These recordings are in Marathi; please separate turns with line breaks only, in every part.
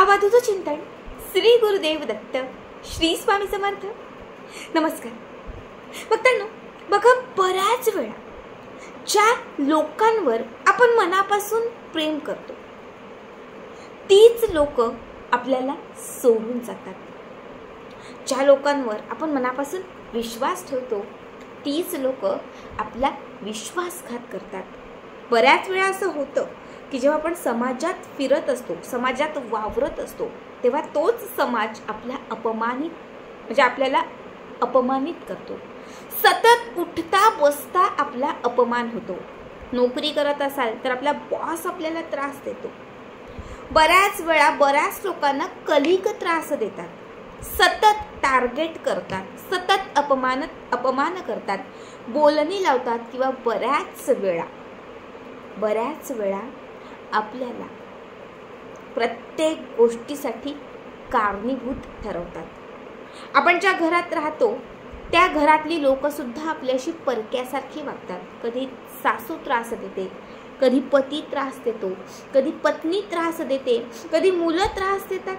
अवधूत चिंतन श्री गुरुदेव दत्त श्री स्वामी समर्थ। नमस्कार भक्तांनो, बघा बऱ्याच वेळा ज्या लोकांवर आपण मनापासून प्रेम करतो तीच लोक आपल्याला सोडून जातात। ज्या लोकांवर आपण मनापासून विश्वास ठेवतो तीच लोक आपला विश्वासघात करतात। बऱ्याच वेळा असं होतं की जेव्हा आपण समाजात फिरत असतो, समाजात वावरत असतो, तेव्हा तोच समाज आपल्याला अपमानित करतो। सतत उठता बसता आपला अपमान होतो। नोकरी करत असाल तर आपला बॉस आपल्याला त्रास देतो। बऱ्याच वेळा बऱ्याच लोकांना कलिक त्रास देतात, सतत टार्गेट करतात, सतत अपमान करतात, बोलणी लावतात किंवा बऱ्याच वेळा आपल्याला प्रत्येक गोष्टीसाठी कारणीभूत ठरवतात। आपण ज्या घरात राहतो त्या घरातली लोक सुद्धा आपल्याशी परक्यासारखी वागतात। कधी सासू त्रास देते, कधी पती त्रास देतो, कधी पत्नी त्रास देते, कधी मुलं त्रास देतात।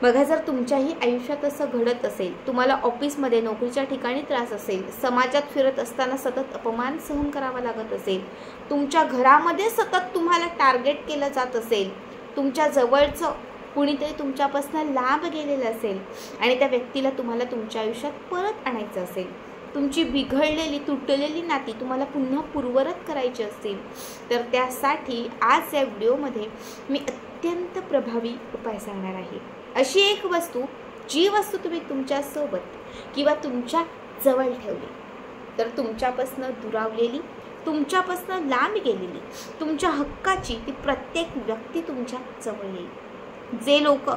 बघा, जर तुमच्याही आयुष्यात असं घडत असेल, तुम्हाला ऑफिसमध्ये नोकरीच्या ठिकाणी त्रास असेल, समाजात फिरत असताना सतत अपमान सहन करावा लागत असेल, तुमच्या घरामध्ये सतत तुम्हाला टार्गेट केलं जात असेल, तुमच्या जवळचं कुणीतरी तुमच्यापासून लांब गेलेलं असेल आणि त्या व्यक्तीला तुम्हाला तुमच्या आयुष्यात परत आणायचं असेल, तुमची बिघडलेली तुटलेली नाती तुम्हाला पुन्हा पूर्ववत करायची असतील, तर त्यासाठी आज या व्हिडिओमध्ये मी अत्यंत प्रभावी उपाय सांगणार आहे। अशी एक वस्तू, जी वस्तू तुम्ही तुमच्या सोबत किंवा तुमच्या जवळ ठेवली तर तुमच्यापासून दुरावलेली, तुमच्यापासून लांब गेलेली, तुमच्या हक्काची ती प्रत्येक व्यक्ती तुमच्या जवळ येईल। जे लोक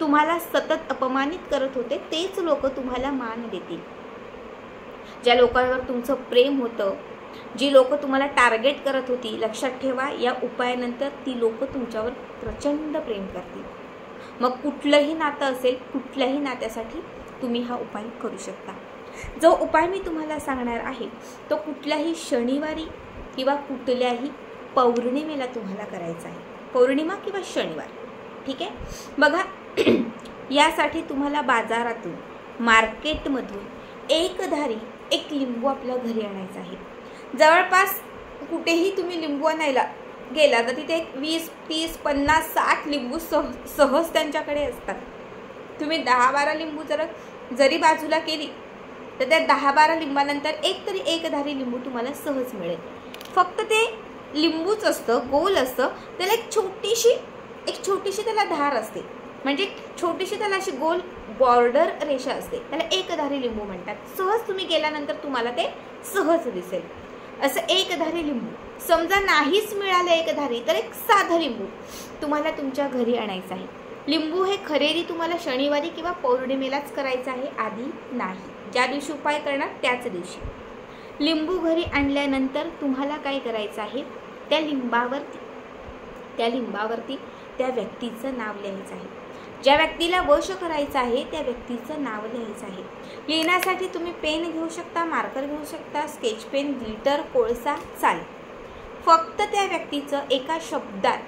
तुम्हाला सतत अपमानित करत होते तेच लोक तुम्हाला मान देतील। ज्या लोकांवर तुमचं प्रेम होतं, जी लोक तुम्हाला टार्गेट करत होती, लक्षात ठेवा, या उपायानंतर ती लोक तुमच्यावर प्रचंड प्रेम करतील। मग कुठलंही नातं असेल, कुठल्याही नात्यासाठी तुम्ही हा उपाय करू शकता। जो उपाय मी तुम्हाला सांगणार आहे तो कुठल्याही शनिवारी किंवा कुठल्याही पौर्णिमेला तुम्हाला करायचा आहे। पौर्णिमा किंवा शनिवार, ठीक आहे। बघा, यासाठी तुम्हाला बाजारातून, मार्केटमधून एक लिंबू आपल्या घरी आणायचा आहे। जवळपास कुठेही तुम्ही लिंबू आणायला गेला तर तिथे 20, 30, 50, 60 लिंबू सहज त्यांच्याकडे असतात। तुम्ही 10-12 लिंबू जरी बाजूला केली तर त्या 10-12 लिंबानंतर एक धारी लिंबू तुम्हाला सहज मिळेल। फक्त ते लिंबूच असतं, गोल असतं, त्याला एक छोटीशी त्याला धार असते, म्हणजे छोटीशी त्याला अशी गोल बॉर्डर रेषा असते, त्याला एकधारी लिंबू म्हणतात। सहज तुम्ही गेल्यानंतर तुम्हाला ते सहज दिसेल। असं एकधारी लिंबू, समजा नाहीच मिळालं एकधारी तर एक साधं लिंबू तुम्हाला तुमच्या घरी आणायचं आहे। लिंबू हे खरेदी तुम्हाला शनिवारी किंवा पौर्णिमेलाच करायचं आहे, आधी नाही। ज्या दिवशी उपाय करणार त्याच दिवशी। लिंबू घरी आणल्यानंतर तुम्हाला काय करायचं आहे, त्या लिंबावरती त्या व्यक्तीचं नाव लिहायचं आहे। ज्या व्यक्तीला वश करायचं आहे त्या व्यक्तीचं नाव लिहायचं आहे। लिहिण्यासाठी तुम्ही पेन घेऊ शकता, मार्कर घेऊ शकता, स्केच पेन, ग्लिटर, कोळसा चालेल। फक्त त्या व्यक्तीचं एका शब्दात,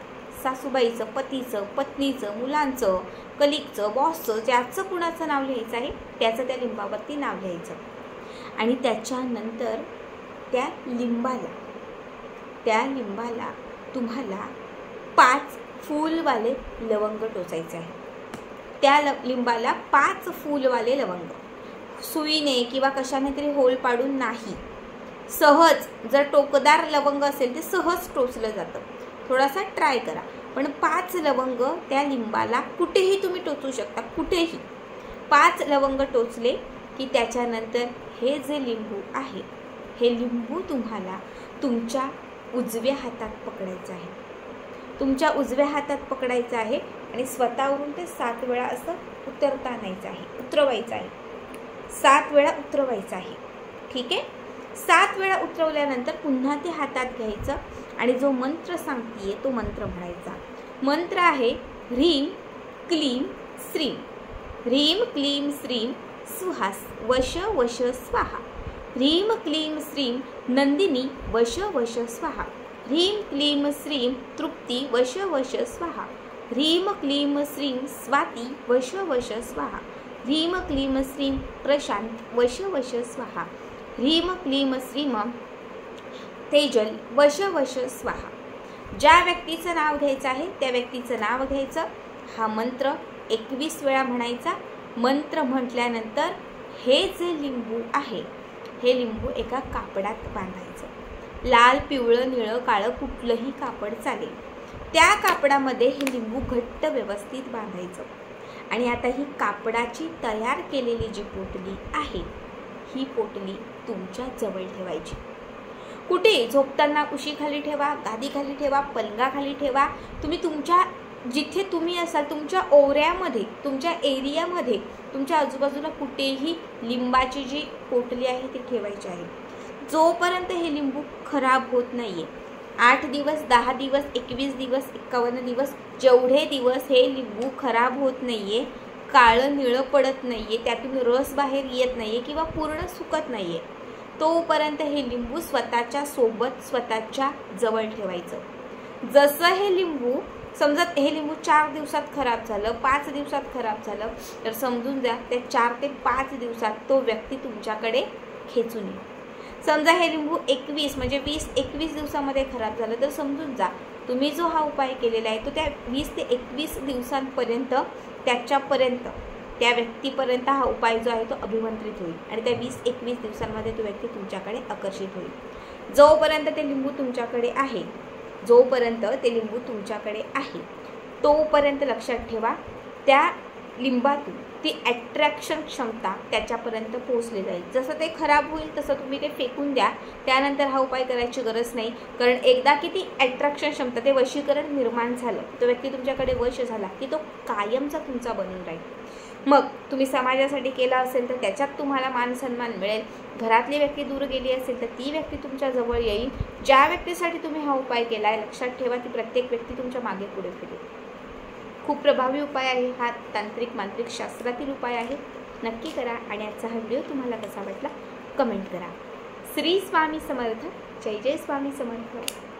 सासूबाईचं, पतीचं, पत्नीचं, मुलांचं, कलिकचं, बॉसचं, ज्याचं कुणाचं नाव लिहायचं आहे त्याचं त्या लिंबावरती नाव लिहायचं। आणि त्याच्यानंतर त्या लिंबाला तुम्हाला 5 फूलवाले लवंग टोचायचे आहे। त्या लिंबाला 5 फूलवाले लवंग, सुईने किंवा कशाने तरी होल पाडून नाही, सहज, जर टोकदार लवंग असेल ते सहज टोचलं जातं, थोडासा ट्राय करा। पण 5 लवंग त्या लिंबाला कुठेही तुम्ही टोचू शकता, कुठेही 5 लवंग टोचले की त्याच्यानंतर हे जे लिंबू आहे, हे लिंबू तुम्हाला तुमच्या उजव्या हातात पकडायचं आहे। तुमच्या उजव्या हातात पकडायचं आहे आणि स्वतःवरून ते 7 वेळा असं उतरवायचं आहे। 7 वेळा उतरवायचं आहे, ठीक आहे। 7 वेळा उतरवल्यानंतर पुन्हा ते हातात घ्यायचं आणि जो मंत्र सांगतीये तो मंत्र म्हणायचा। मंत्र आहे ह्रीम क्लीम श्रीम, ह्रीम क्लीम श्रीम सुहास वश वश स्वाहा, ह्रीम क्लीम श्रीम नंदिनी वश वश स्वाहा, ह्रीम क्लीम श्रीम तृप्ती वश वश स्वाहा, ह्रीम क्लीम श्रीम स्वाती वश वश स्वाहा, ह्रीम क्लीम श्रीम प्रशांत वश वश स्वाहा, ह्रीम क्लीम श्रीम तेजल वश वश स्वाहा. ज्या व्यक्तीचं नाव घ्यायचं आहे त्या व्यक्तीचं नाव घ्यायचं. हा मंत्र 21 वेळा म्हणायचा. मंत्र म्हटल्यानंतर हे जे लिंबू आहे हे लिंबू एका कापडात बांधायचं. लाल, पिवळं, निळं, काळं कुठलंही कापड चालेल. त्या कापडामध्ये हे लिंबू घट्ट व्यवस्थित बांधायचं. आणि आता ही कापडाची तयार केलेली जी पोटली आहे ही पोटली तुमच्या जवळ ठेवायची. कुठे? झोपताना उशीखाली ठेवा, गादीखाली ठेवा, पलंगाखाली ठेवा. तुम्ही तुमच्या जिथे तुम्ही असाल तुमच्या ओऱ्यामध्ये, तुमच्या एरियामध्ये, तुमच्या आजूबाजूला कुठेही लिंबाची जी पोटली आहे ती ठेवायची आहे. जोपर्यंत हे लिंबू खराब होत नाहीये, 8 दिवस, 10 दिवस, 21 दिवस, 51 दिवस, जेवढे दिवस हे लिंबू खराब होत नाहीये, काळं निळं पडत नाहीये, त्यातून रस बाहेर येत नाहीये किंवा पूर्ण सुकत नाहीये, तोपर्यंत हे लिंबू स्वतःच्या सोबत स्वतःच्या जवळ ठेवायचं. जसं हे लिंबू, समजा हे लिंबू 4 दिवसात खराब झालं, 5 दिवसात खराब झालं, तर समजून द्या त्या 4 ते 5 दिवसात तो व्यक्ती तुमच्याकडे खेचून येईल. समजा हे लिंबू 21 म्हणजे 20-21 दिवसामध्ये खराब झालं, तर समजून जा तुम्ही जो हा उपाय केलेला आहे तो त्या 20 ते 21 दिवसांपर्यंत त्याच्यापर्यंत, त्या व्यक्तीपर्यंत हा उपाय जो आहे तो अभिमंत्रित होईल आणि त्या 20-21 दिवसांमध्ये तो व्यक्ती तुमच्याकडे आकर्षित होईल. जोपर्यंत ते लिंबू तुमच्याकडे आहे, जोपर्यंत ते लिंबू तुमच्याकडे आहे तोपर्यंत लक्षात ठेवा त्या लिंबातून ती अट्रॅक्शन क्षमता त्याच्यापर्यंत पोहोचली जाईल. जसं ते खराब होईल तसं तुम्ही ते फेकून द्या, त्यानंतर हा उपाय करायची गरज नाही. कारण एकदा की ती अट्रॅक्शन क्षमता, ते वशीकरण निर्माण झालं, तो व्यक्ती तुमच्याकडे वश झाला की तो कायमचा तुमचा बनून राहील. मग तुम्ही समाजासाठी केला असेल तर त्याच्यात तुम्हाला मान सन्मान मिळेल. घरातली व्यक्ती दूर गेली असेल तर ती व्यक्ती तुमच्या जवळ येईल. ज्या व्यक्तीसाठी तुम्ही हा उपाय केला आहे लक्षात ठेवा ती प्रत्येक व्यक्ती तुमच्या मागे पुढे फिरेल. खूप प्रभावी उपाय आहे हा, तांत्रिक मांत्रिक शास्त्रातील उपाय आहे. नक्की करा आणि आजचा हा व्हिडिओ तुम्हाला कसा वाटला कमेंट करा. श्री स्वामी समर्थ. जय जय स्वामी समर्थ.